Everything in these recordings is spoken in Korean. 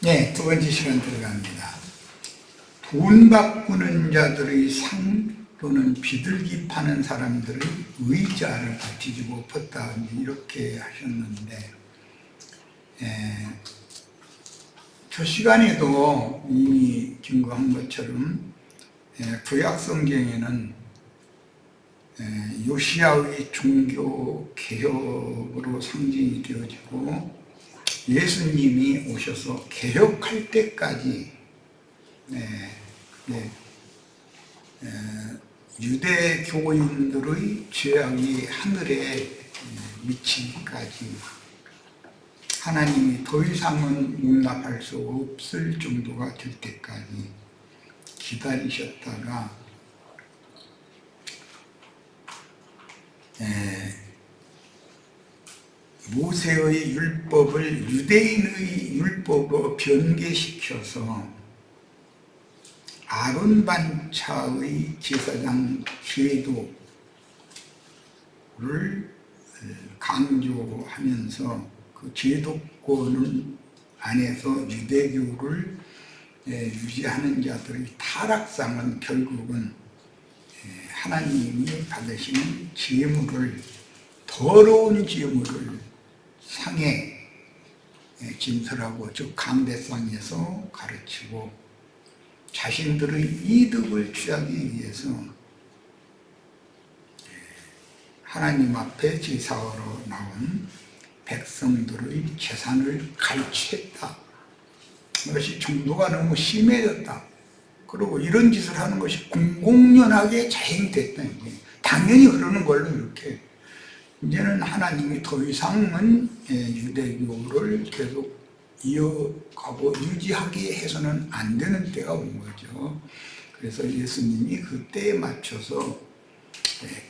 네, 두 번째 시간 들어갑니다. 돈 바꾸는 자들의 상 또는 비둘기 파는 사람들의 의자를 뒤집어 엎었다 이렇게 하셨는데, 저 시간에도 이미 증거한 것처럼 구약 성경에는 요시야의 종교 개혁으로 상징이 되어지고 예수님이 오셔서 개혁할 때까지 유대 교인들의 죄악이 하늘에 미치기까지 하나님이 더 이상은 용납할 수 없을 정도가 될 때까지 기다리셨다가 모세의 율법을 유대인의 율법으로 변개시켜서 아론 반차의 제사장 제도를 강조하면서 그 제도권 안에서 유대교를 유지하는 자들의 타락상은 결국은 하나님이 받으시는 제물을, 더러운 제물을 상에 진설하고, 즉 강대상에서 가르치고 자신들의 이득을 취하기 위해서 하나님 앞에 제사하러 나온 백성들의 재산을 갈취했다. 이것이 정도가 너무 심해졌다. 그리고 이런 짓을 하는 것이 공공연하게 자행이 됐다. 당연히 그러는 걸로 이렇게. 이제는 하나님이 더 이상은 유대교를 계속 이어가고 유지하게 해서는 안 되는 때가 온 거죠. 그래서 예수님이 그 때에 맞춰서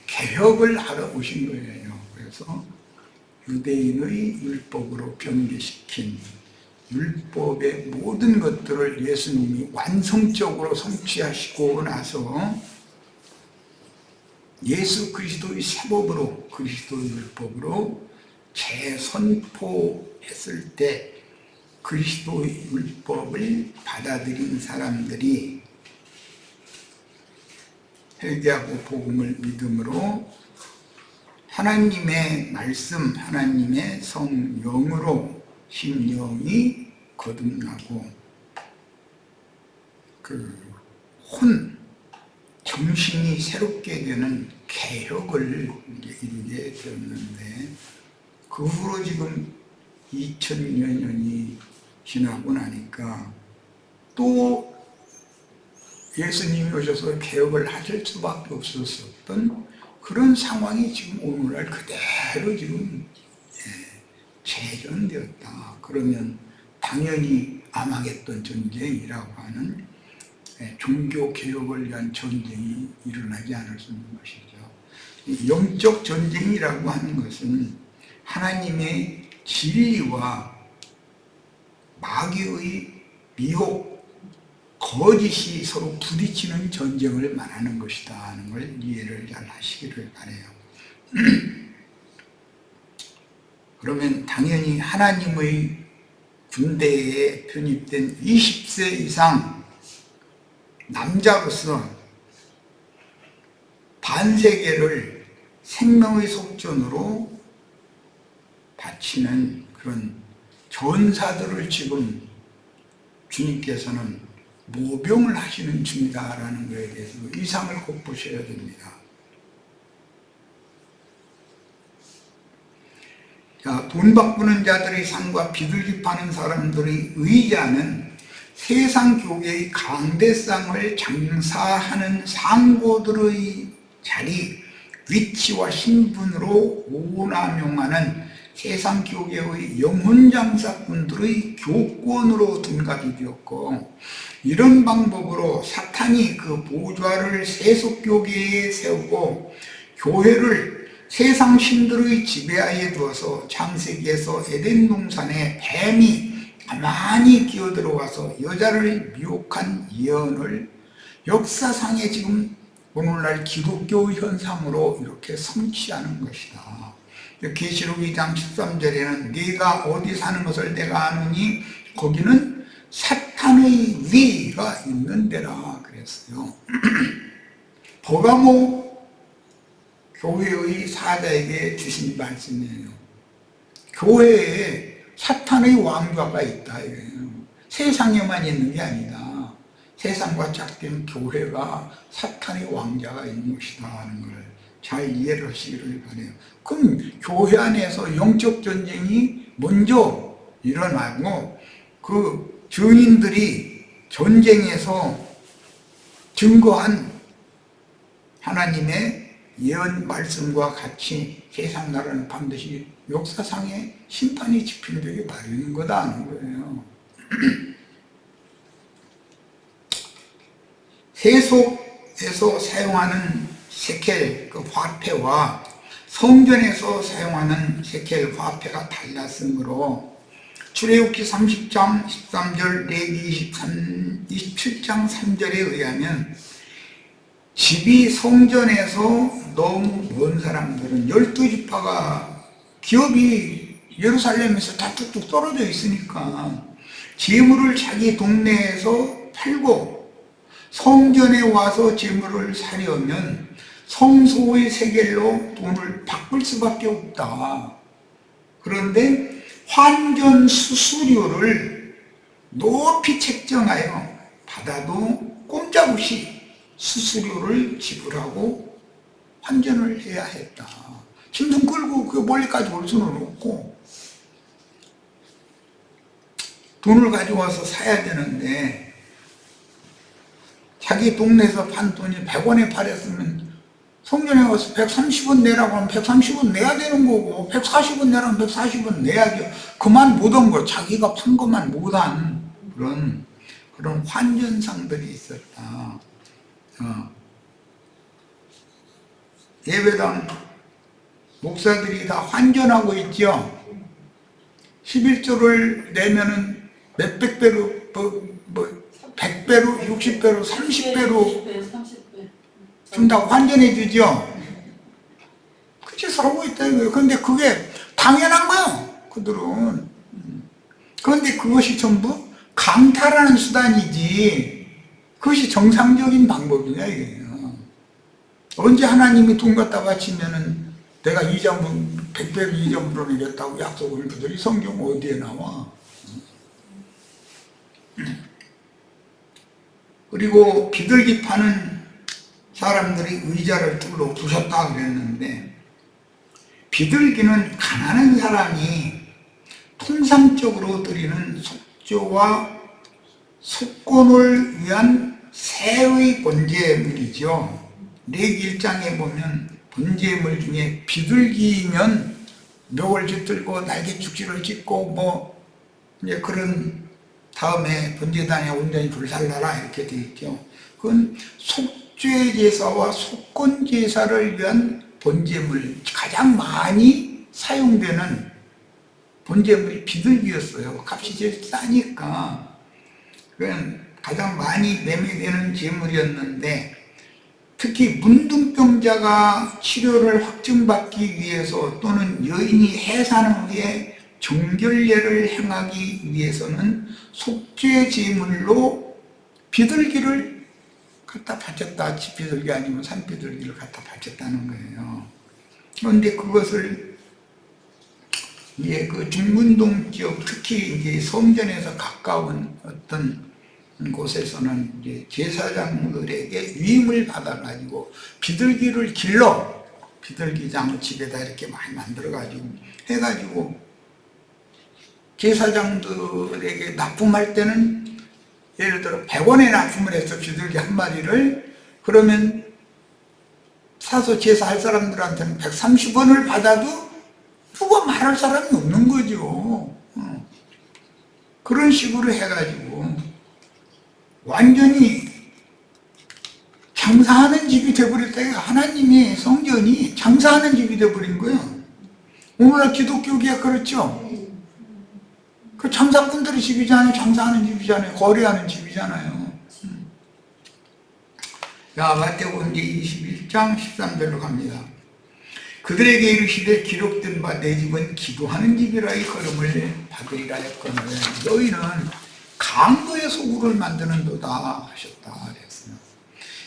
개혁을 하러 오신 거예요. 그래서 유대인의 율법으로 변개시킨 율법의 모든 것들을 예수님이 완성적으로 성취하시고 나서 예수 그리스도의 세법으로, 그리스도의 율법으로 재선포했을 때 그리스도의 율법을 받아들인 사람들이 회개하고 복음을 믿음으로 하나님의 말씀, 하나님의 성령으로 심령이 거듭나고 정신이 새롭게 되는 개혁을 이루게 되었는데, 그 후로 지금 2000여 년이 지나고 나니까 또 예수님이 오셔서 개혁을 하실 수밖에 없었던 그런 상황이 지금 오늘날 그대로 지금 재현되었다. 그러면 당연히 아마겟돈 전쟁이라고 하는 종교개혁을 위한 전쟁이 일어나지 않을 수 있는 것이죠. 영적 전쟁이라고 하는 것은 하나님의 진리와 마귀의 미혹, 거짓이 서로 부딪히는 전쟁을 말하는 것이다 하는 걸 이해를 잘 하시기를 바라요. 그러면 당연히 하나님의 군대에 편입된 20세 이상 남자로서 반세계를 생명의 속전으로 바치는 그런 전사들을 지금 주님께서는 모병을 하시는 중이다라는 것에 대해서 이상을 꼭 보셔야 됩니다. 자, 돈 바꾸는 자들의 상과 비둘기 파는 사람들의 의자는 세상 교계의 강대상을 장사하는 상고들의 자리, 위치와 신분으로 오남용하는 세상 교계의 영혼 장사꾼들의 교권으로 둔갑이 되었고, 이런 방법으로 사탄이 그 보좌를 세속 교계에 세우고 교회를 세상 신들의 지배하에 두어서 창세기에서 에덴 동산에 뱀이 가만히 기어들어와서 여자를 미혹한 예언을 역사상에 지금 오늘날 기독교 현상으로 이렇게 성취하는 것이다. 계시록 2장 13절에는 네가 어디 사는 것을 내가 아느니 거기는 사탄의 위가 있는 데라 그랬어요. 버가모 교회의 사자에게 주신 말씀이에요. 교회에 사탄의 왕좌가 있다 이래요. 세상에만 있는 게 아니다. 세상과 짝된 교회가 사탄의 왕자가 있는 것이다 하는 걸 잘 이해를 하시기를 바라요. 그럼 교회 안에서 영적 전쟁이 먼저 일어나고 그 증인들이 전쟁에서 증거한 하나님의 예언 말씀과 같이 세상 나라는 반드시 역사상의 심판이 집행되기 마련인 거다 하는 거예요. 세속에서 사용하는 세켈 그 화폐와 성전에서 사용하는 세켈 화폐가 달랐으므로 출애굽기 30장 13절, 레위기 27장 3절에 의하면 집이 성전에서 너무 먼 사람들은 12지파가 기업이 예루살렘에서 다 뚝뚝 떨어져 있으니까 재물을 자기 동네에서 팔고 성전에 와서 재물을 사려면 성소의 세겔로 돈을 바꿀 수밖에 없다. 그런데 환전 수수료를 높이 책정하여 받아도 꼼짝없이 수수료를 지불하고 환전을 해야 했다. 짐승 끌고 그 멀리까지 올 수는 없고 돈을 가져와서 사야 되는데 자기 동네에서 판 돈이 100원에 팔았으면 성전에 가서 130원 내라고 하면 130원 내야 되는 거고 140원 내라면 140원 내야죠. 그만 못한 거, 자기가 판 것만 못한 그런 환전상들이 있었다. 예배당 목사들이 다 환전하고 있죠. 11조를 내면은 몇백 배로 100배로, 60배로, 30배로 준다고 환전해 주죠. 그 짓을 하고 있다는 거예요. 그런데 그게 당연한 거예요. 그들은. 그런데 그것이 전부 강탈하는 수단이지 그것이 정상적인 방법이냐 이게요. 언제 하나님이 돈 갖다 바치면은 내가 100배로 2점으로 내겠다고 약속을 그들이 성경 어디에 나와? 그리고 비둘기 파는 사람들이 의자를 뚫어 부셨다 그랬는데 비둘기는 가난한 사람이 통상적으로 드리는 속죄와 속건을 위한 새의 번제물이죠. 레위기 1장에 보면 번제물 중에 비둘기면 묘를 깃들고 날개축지를 짓고 뭐 이제 그런 다음에 번제단에 온전히 불살라라 이렇게 되어 있죠. 그건 속죄제사와 속건제사를 위한 번제물, 가장 많이 사용되는 번제물이 비둘기였어요. 값이 제일 싸니까. 그건 가장 많이 매매되는 제물이었는데 특히 문둥병자가 치료를 확증받기 위해서 또는 여인이 해산 후에 정결례를 행하기 위해서는 속죄 제물로 비둘기를 갖다 바쳤다. 집비둘기 아니면 산비둘기를 갖다 바쳤다는 거예요. 그런데 그것을 이제 그 중문동 지역, 특히 이제 성전에서 가까운 어떤 곳에서는 이제 제사장들에게 위임을 받아가지고 비둘기를 길러 비둘기장을 집에다 이렇게 많이 만들어가지고 해가지고 제사장들에게 납품할 때는 예를 들어 100원에 납품을 해서 비둘기 한 마리를 그러면 사서 제사할 사람들한테는 130원을 받아도 누가 말할 사람이 없는 거죠. 그런 식으로 해가지고 완전히 장사하는 집이 되어버릴 때가 하나님의 성전이 장사하는 집이 되어버린 거예요. 오늘날 기독교계가 그렇죠. 그 장사꾼들의 집이잖아요. 장사하는 집이잖아요. 거래하는 집이잖아요. 자, 마태복음 21장 13절로 갑니다. 그들에게 이르시되 기록된 바 내 집은 기도하는 집이라 이 걸음을 받으리라 했거늘 너희는 강도의 소굴을 만드는도다 하셨다 그랬어요.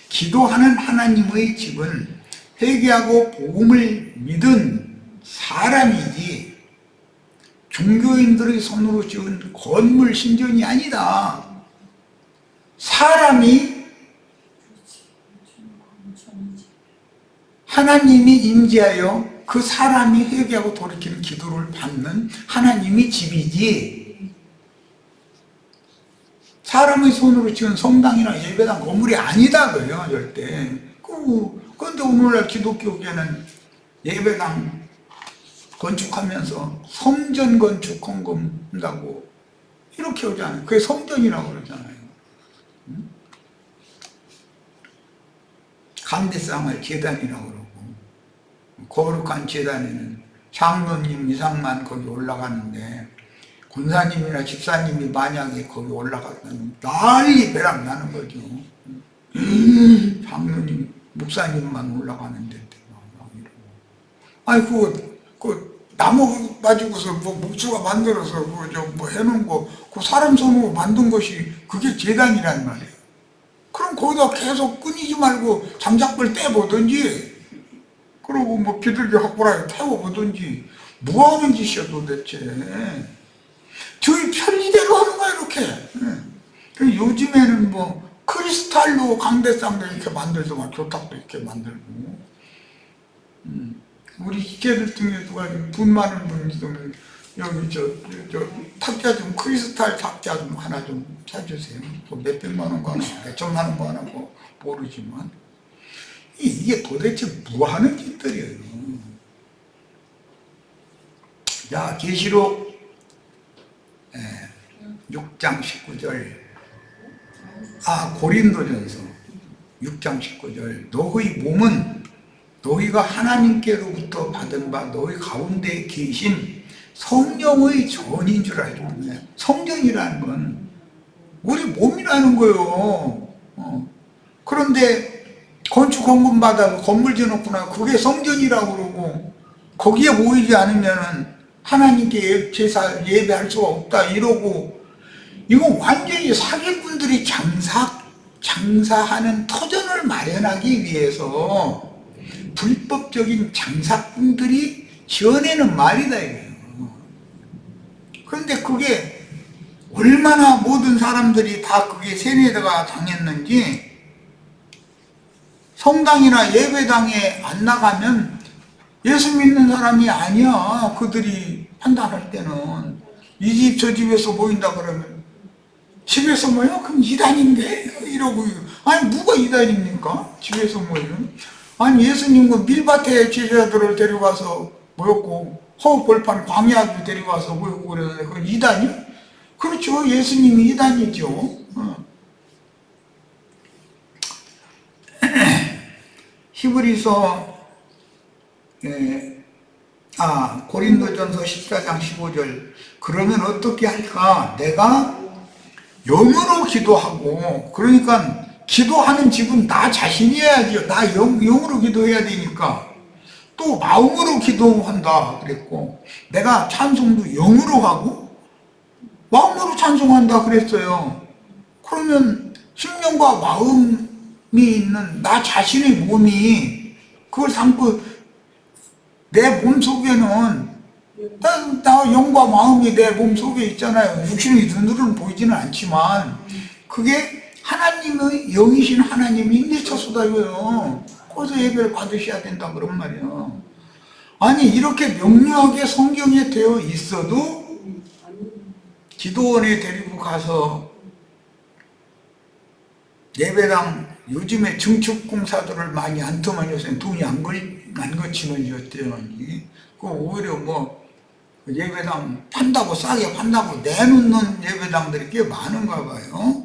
기도하는 하나님의 집은 회개하고 복음을 믿은 사람이지 종교인들의 손으로 지은 건물 신전이 아니다. 사람이 하나님이 임재하여 그 사람이 회개하고 돌이키는 기도를 받는 하나님이 집이지 사람의 손으로 지은 성당이나 예배당 건물이 아니다 그래요. 절대. 그런데 오늘날 기독교계는 예배당 건축하면서 성전 건축 헌금한다고 이렇게 하잖아요. 그게 성전이라고 그러잖아요. 강대상을 제단이라고 그러고 거룩한 제단에는 장로님 이상만 거기 올라가는데 권사님이나 집사님이 만약에 거기 올라갔다면 난리 배락 나는 거죠. 장로님, 목사님만 올라가는데 아니 그 나무 가지고서 뭐 목수가 만들어서 뭐 해놓은 거 그 사람 손으로 만든 것이 그게 제단이란 말이에요. 그럼 거기다 계속 끊이지 말고 장작불 떼보든지 그러고 뭐 비둘기 학보라에 태워보든지 뭐 하는 짓이야 도대체. 저희 편리대로 하는 거야 이렇게. 요즘에는 뭐 크리스탈로 강대상도 이렇게 만들더만 교탁도 이렇게 만들고 우리 기계들 중에 누가 돈 많은 분이 있으면 여기 저 탁자 좀 크리스탈 탁자 좀 하나 좀 사주세요. 뭐 몇백만 원거 하나 몇천만 원거 하나 뭐 모르지만 이게 도대체 뭐 하는 짓들이에요. 자, 계시록 6장 19절 고린도전서 6장 19절 너희 몸은 너희가 하나님께로부터 받은 바 너희 가운데 계신 성령의 전인 줄 알고 성전이라는 건 우리 몸이라는 거예요. 그런데 건축 헌금 받아 건물 지어놓구나 그게 성전이라고 그러고 거기에 모이지 않으면 하나님께 제사 예배할 수가 없다 이러고 이건 완전히 사기꾼들이 장사하는 터전을 마련하기 위해서 불법적인 장사꾼들이 지어내는 말이다 이거예요. 그런데 그게 얼마나 모든 사람들이 다 그게 세뇌가 당했는지 성당이나 예배당에 안 나가면 예수 믿는 사람이 아니야. 그들이 판단할 때는 이 집 저 집에서 모인다 그러면 집에서 모여? 그럼 이단인데? 이러고 아니 누가 이단입니까? 집에서 모이면 아니 예수님은 밀밭에 제자들을 데려가서 모였고 허벌판 광야도 데려가서 모였고 그러는데 그건 이단이요? 그렇죠. 예수님이 이단이죠. 히브리서 고린도전서 14장 15절 그러면 어떻게 할까? 내가 영으로 기도하고 그러니까 기도하는 집은 나 자신이어야죠. 나 영으로 기도해야 되니까 또 마음으로 기도한다 그랬고 내가 찬송도 영으로 하고 마음으로 찬송한다 그랬어요. 그러면 심령과 마음이 있는 나 자신의 몸이 그걸 삼고 내 몸 속에는 나 영과 마음이 내 몸 속에 있잖아요. 육신의 눈으로는 보이지는 않지만 그게 하나님의 영이신 하나님이 미쳐서다 이거예요. 거기서 예배를 받으셔야 된다 그런 말이에요. 아니 이렇게 명료하게 성경에 되어 있어도 기도원에 데리고 가서 예배당 요즘에 증축공사들을 많이 안 터만 요새 돈이 안 거치는지 어때요지. 그 오히려 뭐 예배당 판다고 싸게 판다고 내놓는 예배당들이 꽤 많은가 봐요.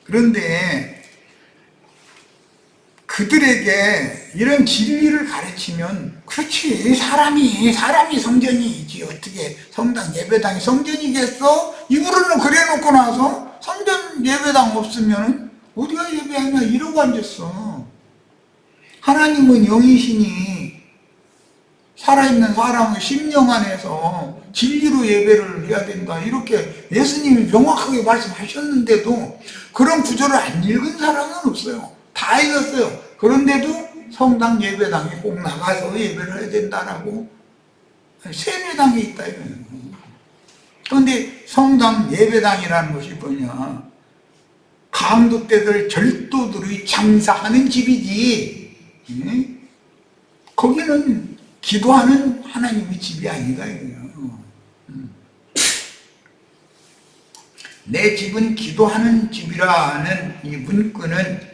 그런데 그들에게 이런 진리를 가르치면 그렇지 사람이 성전이지 어떻게 성당 예배당이 성전이겠어? 이거를 그래놓고 나서 성전 예배당 없으면 어디가 예배하냐 이러고 앉았어. 하나님은 영이시니 살아있는 사람의 심령 안에서 진리로 예배를 해야 된다. 이렇게 예수님이 명확하게 말씀하셨는데도 그런 구절을 안 읽은 사람은 없어요. 다 읽었어요. 그런데도 성당 예배당에 꼭 나가서 예배를 해야 된다라고 세뇌당에 있다 이거예요. 그런데 성당 예배당이라는 것이 뭐냐? 강도떼들 절도들이 장사하는 집이지, 거기는 기도하는 하나님의 집이 아니다 이거예요. 내 집은 기도하는 집이라는 이 문구는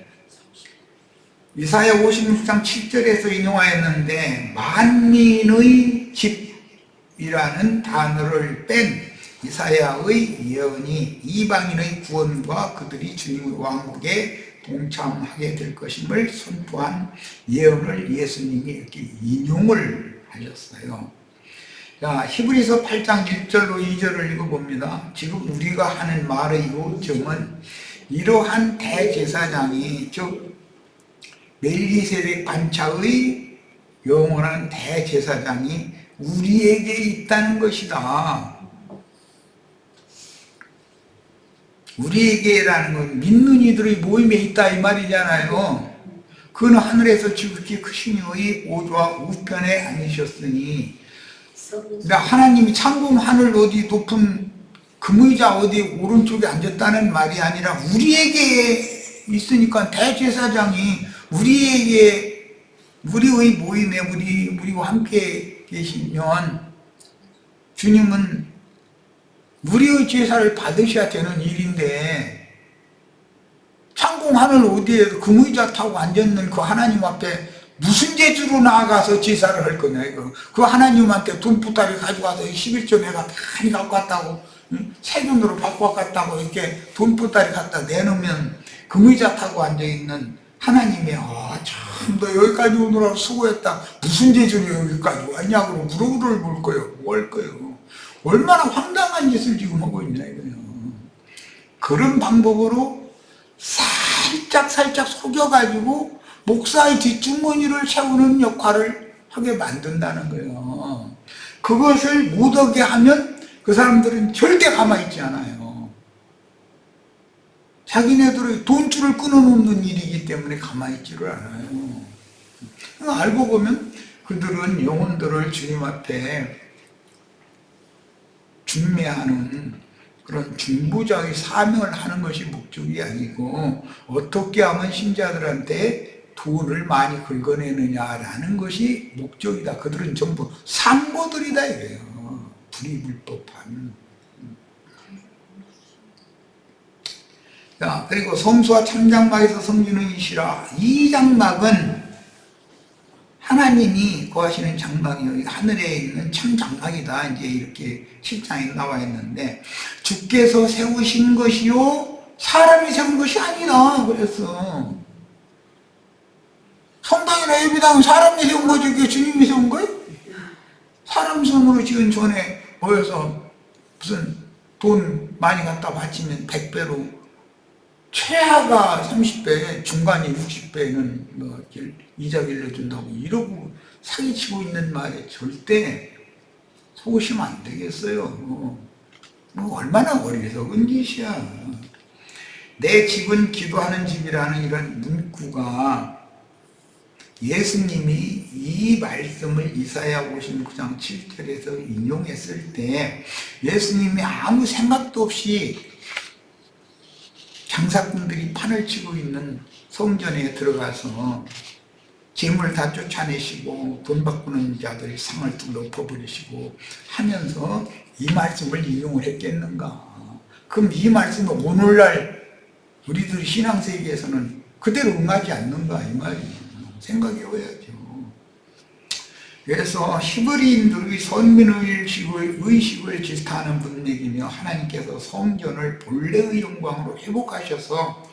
이사야 56장 7절에서 인용하였는데, 만민의 집이라는 단어를 뺀 이사야의 예언이 이방인의 구원과 그들이 주님의 왕국에 동참하게 될 것임을 선포한 예언을 예수님이 이렇게 인용을 하셨어요. 자, 히브리서 8장 1절로 2절을 읽어봅니다. 지금 우리가 하는 말의 요점은 이러한 대제사장이, 즉 멜기세덱 반차의 영원한 대제사장이 우리에게 있다는 것이다. 우리에게라는 건 믿는 이들의 모임에 있다 이 말이잖아요. 그는 하늘에서 지극히 크신 이의 보좌 우편에 앉으셨으니, 그러니까 하나님이 창공 하늘 어디 높은 금의자 어디 오른쪽에 앉았다는 말이 아니라 우리에게 있으니까 대제사장이 우리에게, 우리의 모임에 우리와 함께 계시면 주님은 우리의 제사를 받으셔야 되는 일인데, 창공 하늘 어디에 금의자 타고 앉았는 그 하나님 앞에 무슨 재주로 나아가서 제사를 할 거냐 이거. 그 하나님한테 돈보따리 가져가서 11조 내가 많이 갖고 왔다고, 세금으로 받고 왔다고 이렇게 돈보따리 갖다 내놓으면 금의자 타고 앉아있는 하나님이 참 너 여기까지 오느라고 수고했다, 무슨 재주로 여기까지 왔냐고 물을 거예요. 뭐 할 거예요. 얼마나 황당한 짓을 지금 하고 있냐 이거예요. 그런 방법으로 살짝 속여가지고 목사의 뒷주머니를 채우는 역할을 하게 만든다는 거예요. 그것을 못하게 하면 그 사람들은 절대 가만히 있지 않아요. 자기네들의 돈줄을 끊어놓는 일이기 때문에 가만히 있지를 않아요. 알고 보면 그들은 영혼들을 주님 앞에 중매하는 그런 중보자의 사명을 하는 것이 목적이 아니고, 어떻게 하면 신자들한테 돈을 많이 긁어내느냐라는 것이 목적이다. 그들은 전부 상고들이다 이래요. 불이불법한. 자, 그리고 성수와 참장막에서 섬기는 이시라. 이 장막은 하나님이 거하시는 장막이 하늘에 있는 참장막이다. 이제 이렇게 7장에 나와 있는데, 주께서 세우신 것이요 사람이 세운 것이 아니라 그랬어. 성당이나 예배당은 사람이 세운 거지 그게 주님이 세운 거예요? 사람 손으로 지은 전에 모여서 무슨 돈 많이 갖다 바치면 100배로, 최하가 30배, 중간이 60배는 뭐 이자 빌려준다고 이러고 사기치고 있는 말에 절대 속으시면 안 되겠어요. 얼마나 어리석은 짓이야. 내 집은 기도하는 집이라는 이런 문구가, 예수님이 이 말씀을 이사야 56장 7절에서 인용했을 때 예수님이 아무 생각도 없이 장사꾼들이 판을 치고 있는 성전에 들어가서 재물 다 쫓아내시고 돈 바꾸는 자들이 상을 엎어버리시고 하면서 이 말씀을 인용을 했겠는가? 그럼 이 말씀이 오늘날 우리들 신앙세계에서는 그대로 응하지 않는가 이 말이에요. 생각해 봐야죠. 그래서 히브리인들의 선민의식을 질타하는 분들이며, 하나님께서 성전을 본래의 영광으로 회복하셔서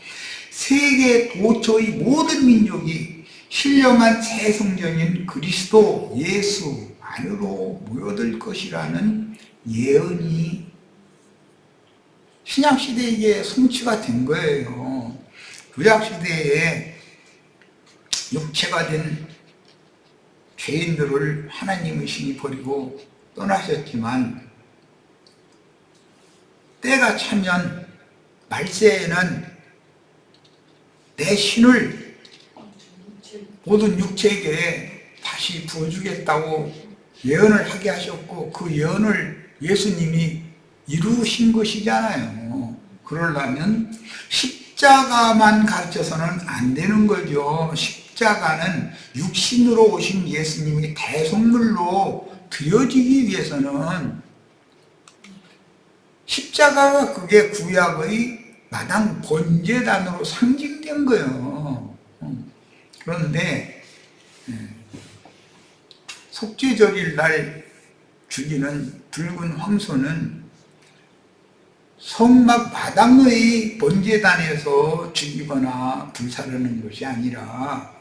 세계 도처의 모든 민족이 신령한 새 성전인 그리스도 예수 안으로 모여들 것이라는 예언이 신약시대에 성취가 된 거예요. 구약시대에 육체가 된 죄인들을 하나님의 신이 버리고 떠나셨지만 때가 차면 말세에는 내 신을 모든 육체에게 다시 부어주겠다고 예언을 하게 하셨고 그 예언을 예수님이 이루신 것이잖아요. 그러려면 십자가만 가르쳐서는 안 되는 거죠. 십자가는 육신으로 오신 예수님이 대속물로 드려지기 위해서는 십자가가 그게 구약의 마당 번제단으로 상징된 거예요. 그런데 속죄절일 날 죽이는 붉은 황소는 성막 마당의 번제단에서 죽이거나 불사르는 것이 아니라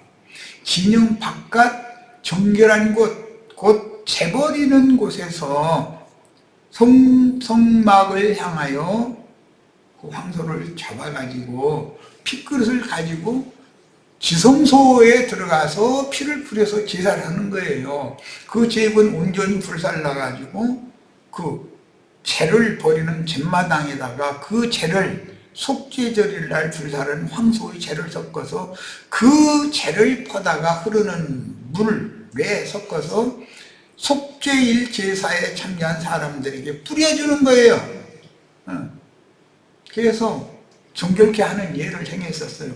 진영 바깥 정결한 곳, 곧 재버리는 곳에서 성막을 향하여 그 황소를 잡아가지고 피그릇을 가지고 지성소에 들어가서 피를 뿌려서 제사를 하는 거예요. 그 제육은 온전히 불살라가지고 그 재를 버리는 잼마당에다가 그 재를 속죄절일 날 불사른 황소의 재를 섞어서 그 재를 퍼다가 흐르는 물에 섞어서 속죄일 제사에 참여한 사람들에게 뿌려주는 거예요. 그래서 정결케 하는 예를 행했었어요.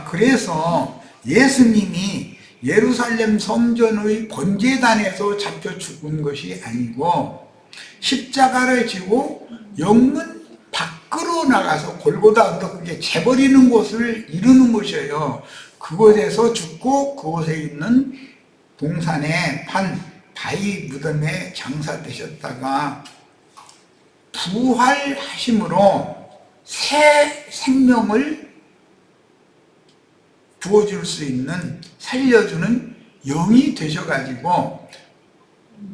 그래서 예수님이 예루살렘 성전의 번제단에서 잡혀 죽은 것이 아니고 십자가를 지고 영문 밖으로 나가서 골고다 언덕, 그게 재버리는 곳을 이루는 곳이에요. 그곳에서 죽고 그곳에 있는 동산에 판 바위 무덤에 장사되셨다가 부활하심으로 새 생명을 부어줄 수 있는, 살려주는 영이 되셔가지고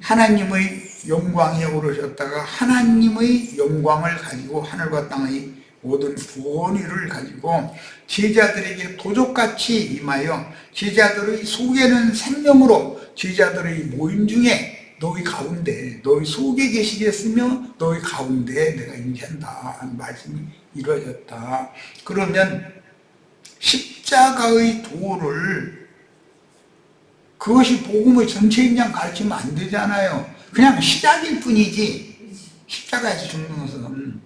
하나님의 영광에 오르셨다가 하나님의 영광을 가지고 하늘과 땅의 모든 권위를 가지고 제자들에게 도적같이 임하여 제자들의 속에는 생명으로 제자들의 모임 중에 너희 가운데, 너희 속에 계시겠으며 너희 가운데 내가 임재한다 하는 말씀이 이루어졌다. 그러면 십자가의 도를, 그것이 복음의 전체인 양 가르치면 안 되잖아요. 그냥 시작일 뿐이지 십자가에서 죽는 것은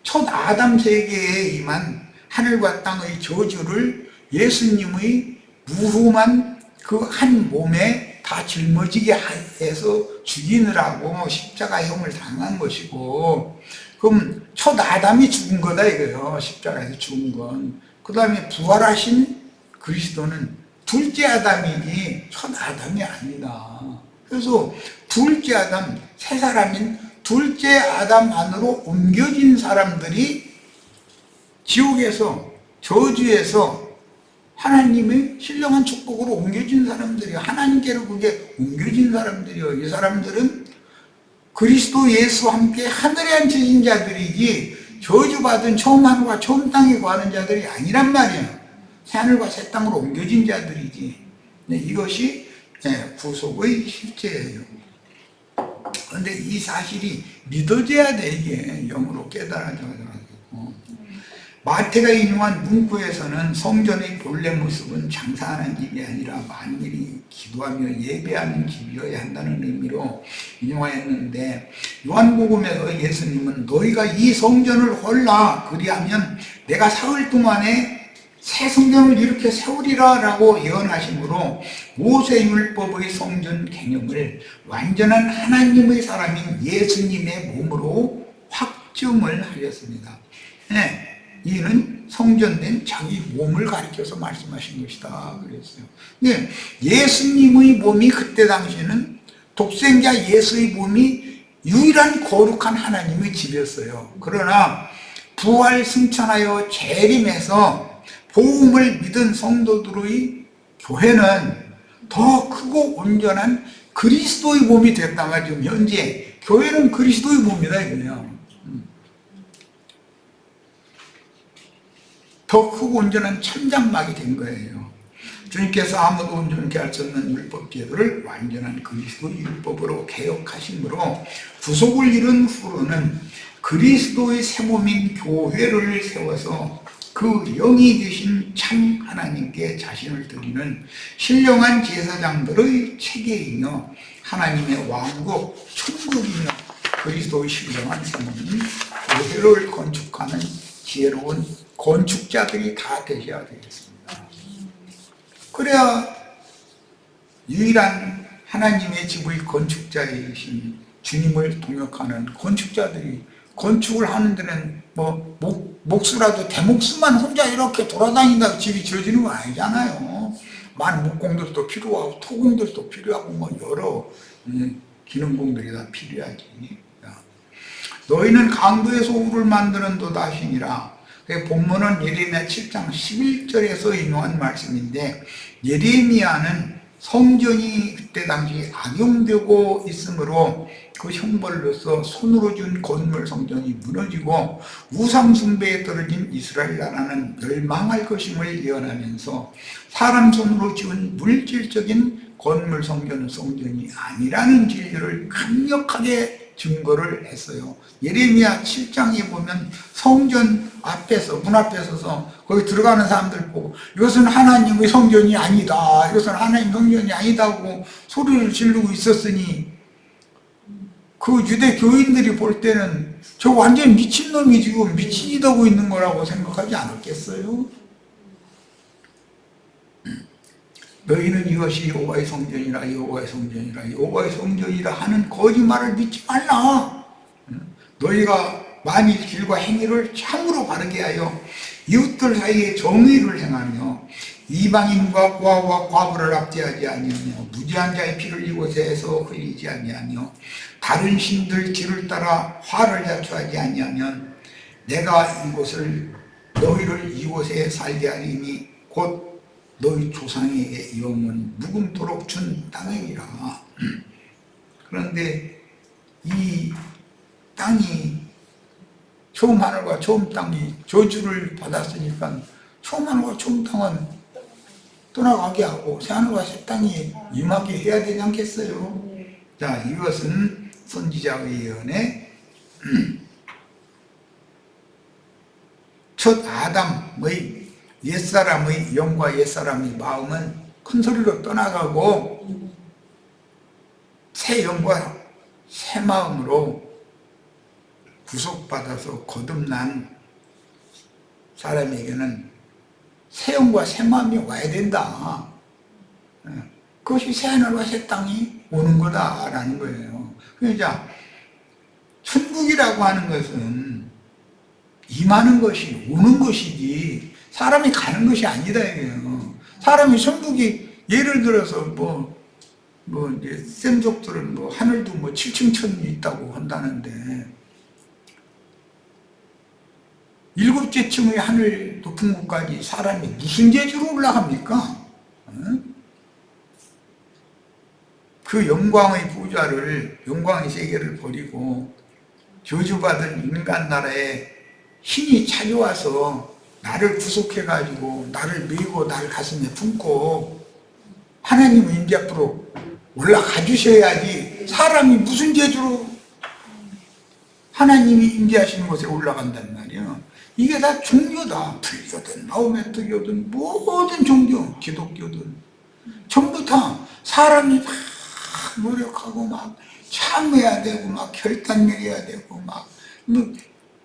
첫 아담 세계에 임한 하늘과 땅의 저주를 예수님의 무흠한 그 한 몸에 다 짊어지게 해서 죽이느라고 십자가형을 당한 것이고, 그럼 첫 아담이 죽은 거다 이거예요. 십자가에서 죽은 건. 그 다음에 부활하신 그리스도는 둘째 아담이니 첫 아담이 아니다. 그래서 둘째 아담, 새 사람인 둘째 아담 안으로 옮겨진 사람들이 지옥에서, 저주에서 하나님의 신령한 축복으로 옮겨진 사람들이요, 하나님께로 그게 옮겨진 사람들이요. 이 사람들은 그리스도 예수와 함께 하늘에 앉혀진 자들이지 저주받은 처음 하늘과 처음 땅에 거하는 자들이 아니란 말이에요. 새하늘과 새 땅으로 옮겨진 자들이지. 이것이 구속의 실제예요. 그런데 이 사실이 믿어져야 돼. 이게 영으로 깨달아져가지고. 마태가 인용한 문구에서는 성전의 본래 모습은 장사하는 집이 아니라 만일이 기도하며 예배하는 집이어야 한다는 의미로 인용하였는데, 요한복음에서 예수님은 너희가 이 성전을 헐라, 그리하면 내가 사흘 동안에 새 성전을 이렇게 세우리라 라고 예언하심으로 모세율법의 성전 개념을 완전한 하나님의 사람인 예수님의 몸으로 확증을 하였습니다. 이는 성전된 자기 몸을 가리켜서 말씀하신 것이다 그랬어요. 예수님의 몸이 그때 당시에는 독생자 예수의 몸이 유일한 거룩한 하나님의 집이었어요. 그러나 부활 승천하여 재림해서 복음을 믿은 성도들의 교회는 더 크고 온전한 그리스도의 몸이 됐다가 지금 현재 교회는 그리스도의 몸이다 이거예요. 더 크고 온전한 천장막이 된 거예요. 주님께서 아무도 온전케 할 수 없는 율법제도를 완전한 그리스도 율법으로 개혁하심으로 구속을 이룬 후로는 그리스도의 새몸인 교회를 세워서 그 영이 되신 참 하나님께 자신을 드리는 신령한 제사장들의 체계이며 하나님의 왕국 천국이며 그리스도의 신령한 새몸인 교회를 건축하는 지혜로운 건축자들이 다 되셔야 되겠습니다. 그래야 유일한 하나님의 집의 건축자이신 주님을 동역하는 건축자들이 건축을 하는 데는 뭐 목수라도 대목수만 혼자 이렇게 돌아다닌다고 집이 지어지는 건 아니잖아요. 많은 목공들도 필요하고 토공들도 필요하고 뭐 여러 기능공들이 다 필요하지. 너희는 강도에서 우를 만드는 도다시니라. 본문은 예레미야 7장 11절에서 인용한 말씀인데, 예레미야는 성전이 그때 당시 악용되고 있으므로 그 형벌로서 손으로 준 건물 성전이 무너지고 우상 숭배에 떨어진 이스라엘 나라는 멸망할 것임을 예언하면서 사람 손으로 지은 물질적인 건물 성전이 아니라는 진리를 강력하게 증거를 했어요. 예레미야 7장에 보면 성전 앞에서, 문 앞에 서서 거기 들어가는 사람들 보고 이것은 하나님의 성전이 아니다, 이것은 하나님 성전이 아니다고 소리를 지르고 있었으니 그 유대 교인들이 볼 때는 저 완전 미친놈이 지금 미치다고 있는 거라고 생각하지 않았겠어요? 너희는 이것이 여호와의 성전이라 여호와의 성전이라 여호와의 성전이라 하는 거짓말을 믿지 말라. 너희가 만일 길과 행위를 참으로 바르게 하여 이웃들 사이에 정의를 행하며 이방인과 고아와 과부를 압제하지 아니하며 무지한 자의 피를 이곳에서 흘리지 아니하며 다른 신들 길을 따라 화를 자초하지 아니하면 내가 너희를 이곳에 살게 하리니 곧 너희 조상에게 영원 묵음토록 준 땅이라. 그런데 이 땅이 처음 하늘과 처음 땅이 저주를 받았으니까 처음 하늘과 처음 땅은 떠나가게 하고 새 하늘과 새 땅이 임하게 해야 되지 않겠어요? 자, 이것은 선지자의 예언에 첫 아담의 옛사람의 영과 옛사람의 마음은 큰 소리로 떠나가고 새 영과 새 마음으로 구속받아서 거듭난 사람에게는 새 영과 새 마음이 와야 된다. 그것이 새 하늘과 새 땅이 오는 거다라는 거예요. 그러니까 천국이라고 하는 것은 임하는 것이 오는 것이지 사람이 가는 것이 아니다 이거예요. 사람이 천국이 예를 들어서 이제 쌤족들은 하늘도 7층 천이 있다고 한다는데 7째 층의 하늘 높은 곳까지 사람이 무슨 재주로 올라갑니까? 그 영광의 부자를, 영광의 세계를 버리고 저주받은 인간 나라에 신이 찾아와서 나를 구속해가지고 나를 메고 나를 가슴에 품고 하나님의 임재 앞으로 올라가 주셔야지 사람이 무슨 재주로 하나님이 임재하시는 곳에 올라간단 말이에요. 이게 다 종교다. 불교든 마호메트교든 모든 종교, 기독교든 전부 다 사람이 막 노력하고 막 참여해야 되고 막 결단 내려야 되고 막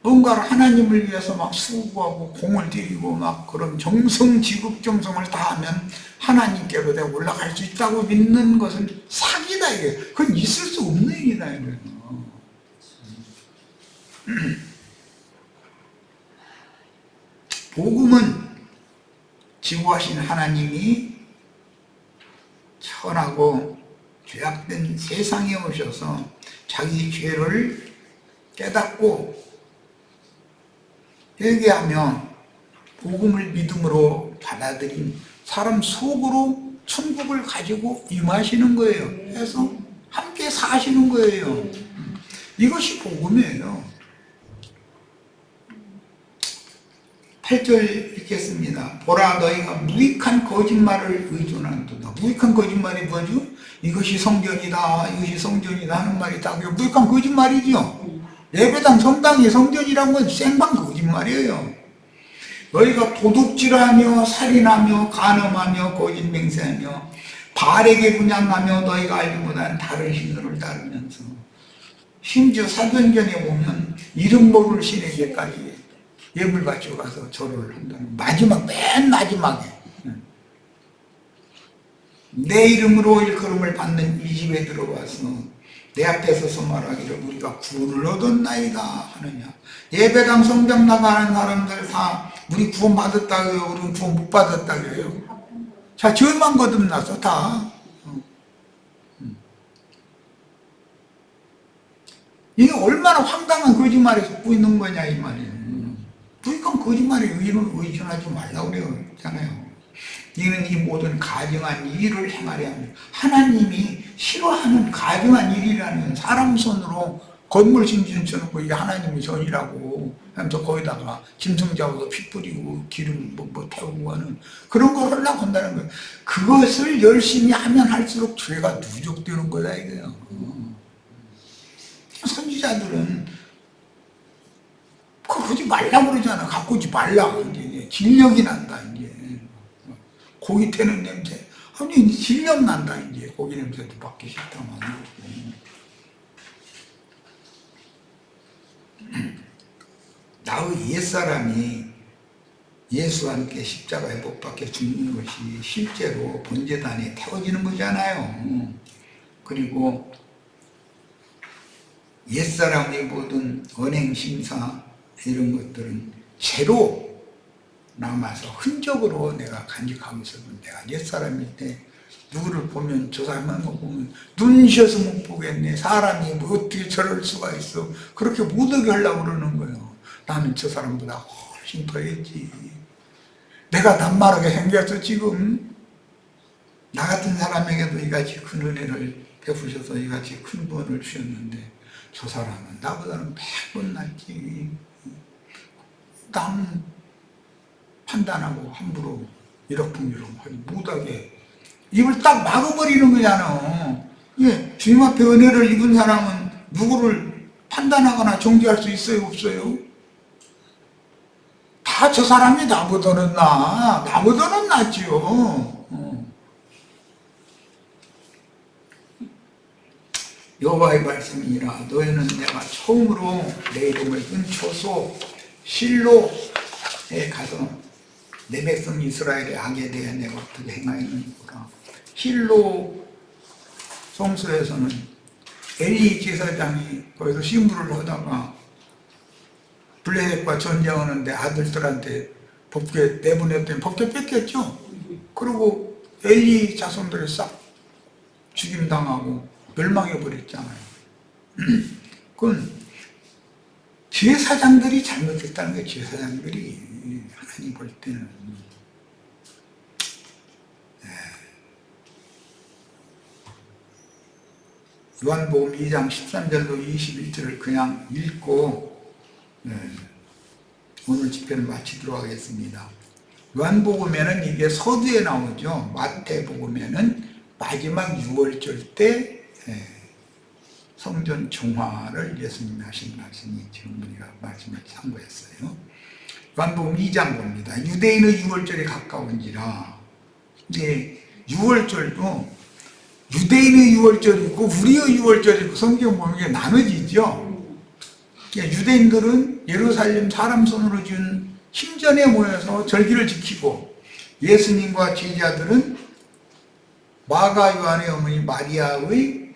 뭔가를 하나님을 위해서 막 수고하고 공을 들이고 막 그런 정성, 지극정성을 다하면 하나님께로 내가 올라갈 수 있다고 믿는 것은 사기다 이게. 그건 있을 수 없는 일이다 이거예요. 복음은 지구하신 하나님이 천하고 죄악된 세상에 오셔서 자기 죄를 깨닫고 회개하며 복음을 믿음으로 받아들인 사람 속으로 천국을 가지고 임하시는 거예요. 그래서 함께 사시는 거예요. 이것이 복음이에요. 8절 읽겠습니다. 보라, 너희가 무익한 거짓말을 의존한도다. 무익한 거짓말이 뭐죠? 이것이 성전이다, 이것이 성전이다 하는 말이 다 무익한 거짓말이죠. 예배당, 성당이 성전이란 건 생방 거짓말이에요. 너희가 도둑질하며 살인하며 간음하며 거짓 맹세하며 바알에게 분향하며 너희가 알지 못한 다른 신들을 따르면서, 심지어 사도행전에 보면 이름 모를 신에게까지 예물 바치고 가서 절을 한다는, 마지막, 맨 마지막에 내 이름으로 일컬음을 받는 이 집에 들어와서 내 앞에 서서 말하기를 우리가 구원을 얻었나이다 하느냐. 예배당 성경 나가는 사람들 다 우리 구원 받았다고요, 우리 구원 못 받았다고요. 자, 죄만 거듭나서 다. 이게 얼마나 황당한 거짓말에 속고 있는 거냐 이 말이에요. 그러니까 거짓말에 의존하지 말라고 그러잖아요. 이는 이 모든 가증한 일을 행하려 합니다. 하나님이 싫어하는 가증한 일이라는, 사람 손으로 건물 심지어 쳐놓고 이게 하나님의 전이라고 하면서 거기다가 짐승 잡아서 피 뿌리고 기름 태우고 하는 그런 걸 하려고 한다는 거예요. 그것을 열심히 하면 할수록 죄가 누적되는 거다 이거예요. 선지자들은 그거 하지 말라고 그러잖아. 갖고 오지 말라. 이제 진력이 난다. 이제 고기 태는 냄새. 아니 이제 진력 난다. 이제 고기 냄새도 맡기 싫다만. 나의 옛사람이 예수와 함께 십자가에 못 박혀 죽는 것이 실제로 번제단에 태워지는 거잖아요. 그리고 옛사람의 모든 언행심사 이런 것들은 죄로 남아서 흔적으로 내가 간직하고 있어도, 내가 옛사람일 때 누구를 보면 저 사람만 보면 눈시어서 못 보겠네. 사람이 뭐 어떻게 저럴 수가 있어. 그렇게 못 오게 하려고 그러는 거예요. 나는 저 사람보다 훨씬 더 했지. 내가 남마르게 생겼어 지금. 나 같은 사람에게도 이같이 큰 은혜를 베푸셔서 이같이 큰 구원을 주셨는데 저 사람은 나보다는 100번 낫지. 남 판단하고 함부로 이러쿵저러쿵 하지 못하게 입을 딱 막아버리는 거잖아. 예, 주님 앞에 은혜를 입은 사람은 누구를 판단하거나 정죄할 수 있어요, 없어요? 다 저 사람이 나보다는 나보다는 낫지요. 여호와의 말씀이니라. 너희는 내가 처음으로 내 이름을 끈초소 실로에 가서 내 백성 이스라엘의 악에 대해 내가 어떻게 행하였느니라. 실로 성소에서는 엘리 제사장이 거기서 신부를 하다가 블레셋과 전쟁하는데 아들들한테 법궤 내보냈더니 법궤 뺏겼죠. 그리고 엘리 자손들이 싹 죽임당하고 멸망해버렸잖아요. 그건 제사장들이 잘못했다는 거예요. 제사장들이 하나님 볼 때는. 요한복음 2장 13절로 21절을 그냥 읽고 오늘 집회를 마치도록 하겠습니다. 요한복음에는 이게 서두에 나오죠. 마태복음에는 마지막 6월절 때 성전 정화를 예수님이 하신 말씀이 지금 우리가 말씀을 참고했어요. 요한복음 2장 봅니다. 유대인의 6월절이 가까운지라. 이제 6월절도 유대인의 6월절이 있고 우리의 6월절이 있고 성경 보면 이게 나눠지죠. 유대인들은 예루살렘 사람 손으로 지은 신전에 모여서 절기를 지키고, 예수님과 제자들은 마가 요한의 어머니 마리아의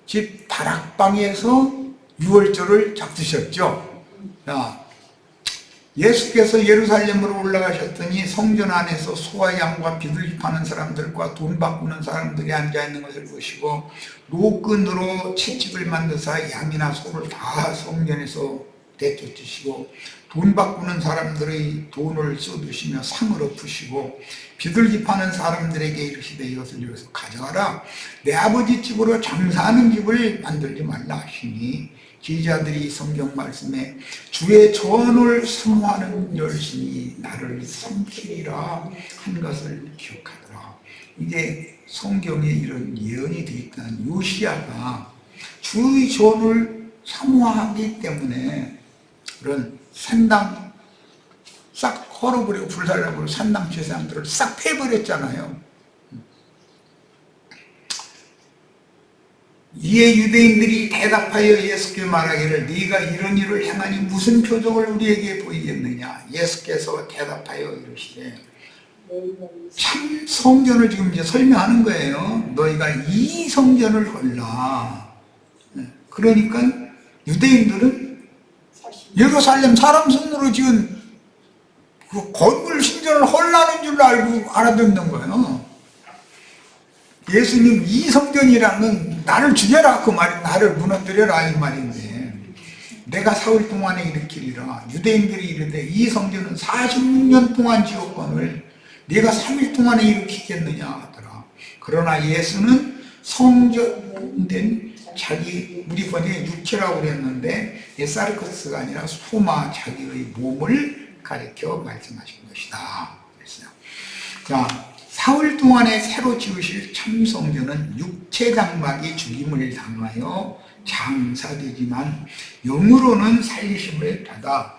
집 다락방에서 6월절을 잡수셨죠. 예수께서 예루살렘으로 올라가셨더니 성전 안에서 소와 양과 비둘기 파는 사람들과 돈 바꾸는 사람들이 앉아있는 것을 보시고 노끈으로 채찍을 만드사 양이나 소를 다 성전에서 되찾으시고 돈 바꾸는 사람들의 돈을 쏟으시며 상을 엎으시고 비둘기 파는 사람들에게 이르시되 이것을 여기서 가져가라. 내 아버지 집으로 장사하는 집을 만들지 말라 하시니 기자들이 성경 말씀에 주의 전을 사모하는 열심이 나를 삼키리라 한 것을 기억하더라. 이게 성경에 이런 예언이 되어 있다는 요시야가 주의 전을 사모하기 때문에 그런 산당 싹 헐어버리고 불살라버리고 산당 제사장들을 싹 패버렸잖아요. 이에 유대인들이 대답하여 예수께 말하기를 네가 이런 일을 행하니 무슨 표적을 우리에게 보이겠느냐. 예수께서 대답하여 이르시되 참 성전을 지금 이제 설명하는 거예요. 너희가 이 성전을 헐라. 그러니까 유대인들은 예루살렘 사람 손으로 지은 그 건물 신전을 헐라는 줄 알고 알아듣는 거예요. 예수님 이 성전이라는 나를 죽여라 그 말이 나를 무너뜨려라 이 말인데 내가 사흘 동안에 일으키리라. 유대인들이 이르되 이 성전은 46년 동안 지었거늘 네가 3일 동안에 일으키겠느냐 하더라. 그러나 예수는 성전된 자기 우리 번역에 육체라고 그랬는데 사르커스가 아니라 소마 자기의 몸을 가리켜 말씀하신 것이다. 그랬어요. 자, 사흘 동안에 새로 지으실 참성전은 육체 장막이 죽임을 당하여 장사되지만 영으로는 살리심을 받아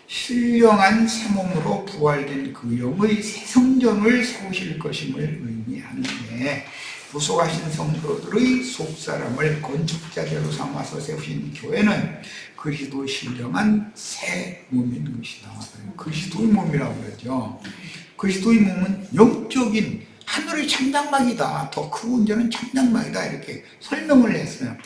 신령한 새 몸으로 부활된 그 영의 새 성전을 세우실 것임을 의미하는데 부속하신 성도들의 속사람을 건축자재로 삼아서 세우신 교회는 그리스도의 신령한 새 몸인 것이다. 그리스도의 몸이라고 그러죠. 그리스도의 몸은 영적인 하늘의 천장막이다. 더 크고 온전한 천장막이다. 이렇게 설명을 했어요.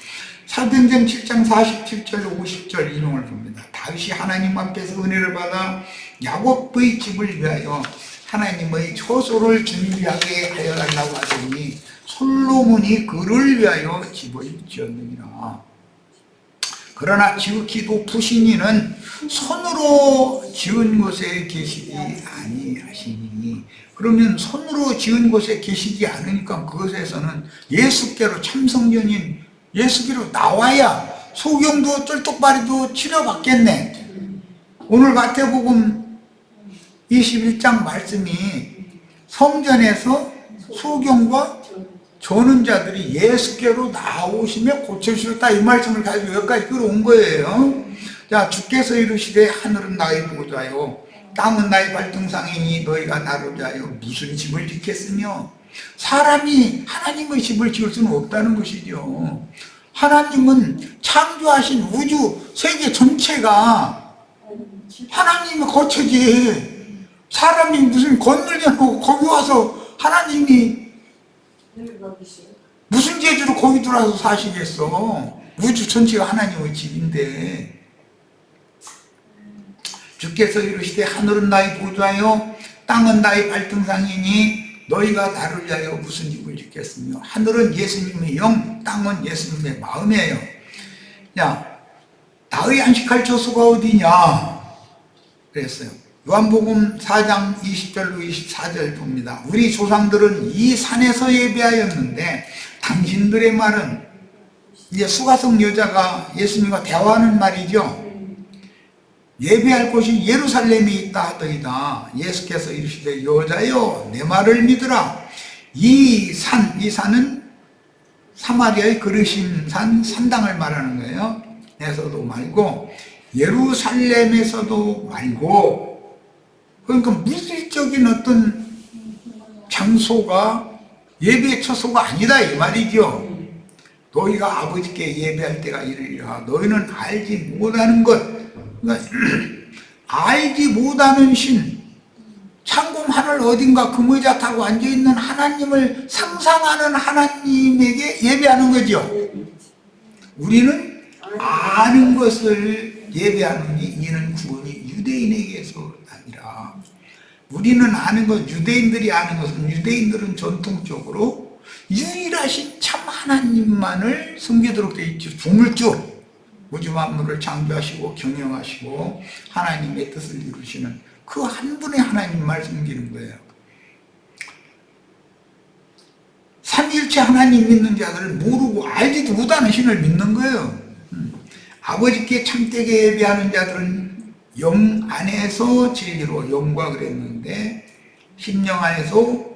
사도행전 7장 47절 50절 인용을 봅니다. 다윗이 하나님 앞에서 은혜를 받아 야곱의 집을 위하여 하나님의 처소를 준비하게 하여 달라고 하더니 솔로몬이 그를 위하여 집을 지었느니라. 그러나 지극히 높으신 이는 손으로 지은 곳에 계시지 아니하시니. 그러면 손으로 지은 곳에 계시지 않으니까 그것에서는 예수께로 참성전인 예수께로 나와야 소경도 쩔뚝발이도 치료받겠네. 오늘 마태복음 21장 말씀이 성전에서 소경과 저는 자들이 예수께로 나오시며 고쳐주셨다 이 말씀을 가지고 여기까지 끌어온 거예요. 자, 주께서 이르시되 하늘은 나의 보좌요 땅은 나의 발등상이니 너희가 나를 위하여 무슨 집을 짓겠으며. 사람이 하나님의 집을 지을 수는 없다는 것이죠. 하나님은 창조하신 우주 세계 전체가 하나님의 거처지. 사람이 무슨 건물려놓고 거기 와서 하나님이 무슨 재주로 거기 들어와서 사시겠어. 우주 전체가 하나님의 집인데. 주께서 이르시되 하늘은 나의 보좌요 땅은 나의 발등상이니 너희가 나를 위하여 무슨 집을 짓겠으며. 하늘은 예수님의 영, 땅은 예수님의 마음이에요. 야, 나의 안식할 처소가 어디냐 그랬어요. 요한복음 4장 20절로 24절 봅니다. 우리 조상들은 이 산에서 예배하였는데 당신들의 말은, 이제 수가성 여자가 예수님과 대화하는 말이죠. 예배할 곳이 예루살렘에 있다 하더이다. 예수께서 이르시되 여자여 내 말을 믿으라. 이 산은 사마리아의 그르심산 산당을 말하는 거예요. 에서도 말고 예루살렘에서도 말고. 그러니까 물질적인 어떤 장소가 예배의 처소가 아니다 이 말이죠. 너희가 아버지께 예배할 때가 이르리라. 너희는 알지 못하는 것, 그러니까 알지 못하는 신, 창공 하늘 어딘가 금의자 타고 앉아있는 하나님을 상상하는 하나님에게 예배하는 거죠. 우리는 아는 것을 예배하느니 이는 구원이 유대인에게서 아니라. 우리는 아는 것, 유대인들이 아는 것은, 유대인들은 전통적으로 유일하신 참 하나님만을 섬기도록 되어 있죠. 조물주. 우주 만물을 창조하시고 경영하시고 하나님의 뜻을 이루시는 그 한 분의 하나님만 섬기는 거예요. 삼위일체 하나님 믿는 자들을 모르고 알지도 못하는 신을 믿는 거예요. 아버지께 참되게 예배하는 자들은 영 안에서 진리로 영과 그랬는데 심령 안에서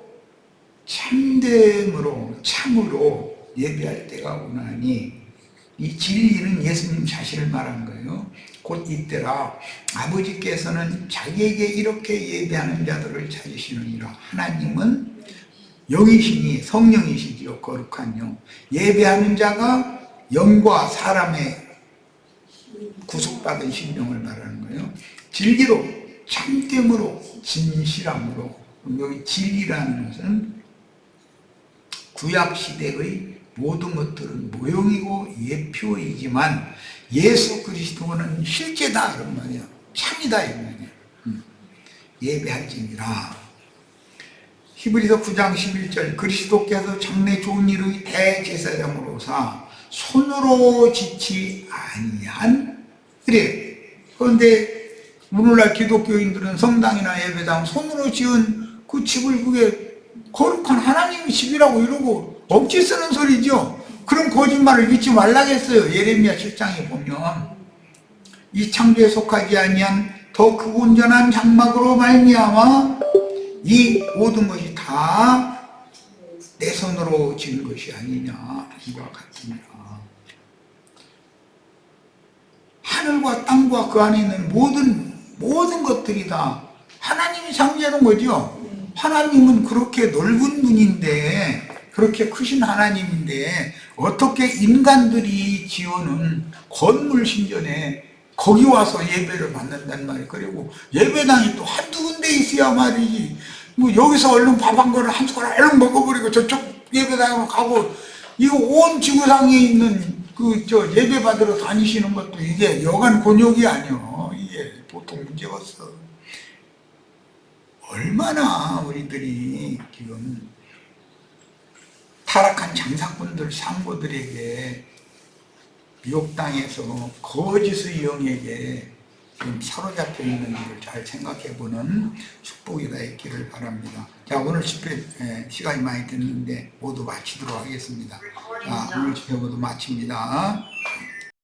참됨으로 참으로 예배할 때가 오나니, 이 진리는 예수님 자신을 말한 거예요. 곧 이때라 아버지께서는 자기에게 이렇게 예배하는 자들을 찾으시느니라. 하나님은 영이시니 성령이시지요. 거룩한 영. 예배하는 자가 영과 사람의 구속받은 심령을 말하는 거예요. 진리로 참됨으로 진실함으로. 여기 진리라는 것은 구약시대의 모든 것들은 모형이고 예표이지만 예수 그리스도는 실제다 이런 말이에요. 참이다 이런 말이에요. 예배할지니라. 히브리서 9장 11절 그리스도께서 장래 좋은 일의 대제사장으로서 손으로 짓지 아니한 그래. 그런데 오늘날 기독교인들은 성당이나 예배당 손으로 지은 그 집을 그게 거룩한 하나님의 집이라고 이러고 억지 쓰는 소리죠. 그런 거짓말을 믿지 말라겠어요. 예레미야 7장에 보면 이 창조에 속하지 아니한 더 크고 온전한 장막으로 말미암아 이 모든 것이 다 내 손으로 지은 것이 아니냐 이와 같으니라. 하늘과 땅과 그 안에 있는 모든 것들이 다 하나님이 창조하는 거죠. 하나님은 그렇게 넓은 분인데, 그렇게 크신 하나님인데 어떻게 인간들이 지어놓은 건물 신전에 거기 와서 예배를 받는단 말이에요. 그리고 예배당이 또 한두 군데 있어야 말이지. 뭐 여기서 얼른 밥 한 그릇 한 숟가락 얼른 먹어버리고 저쪽 예배당으로 가고, 이거 온 지구상에 있는 예배 받으러 다니시는 것도 이게 여간 곤욕이 아니요. 이게 보통 문제가 없어. 얼마나 우리들이 지금 타락한 장사꾼들, 상고들에게 미혹당해서 거짓의 영에게 지금 사로잡혀 있는 일을 잘 생각해보는 축복이 다 있기를 바랍니다. 자, 오늘 집회 시간이 많이 됐는데 모두 마치도록 하겠습니다. 자, 오늘 집회 모두 마칩니다.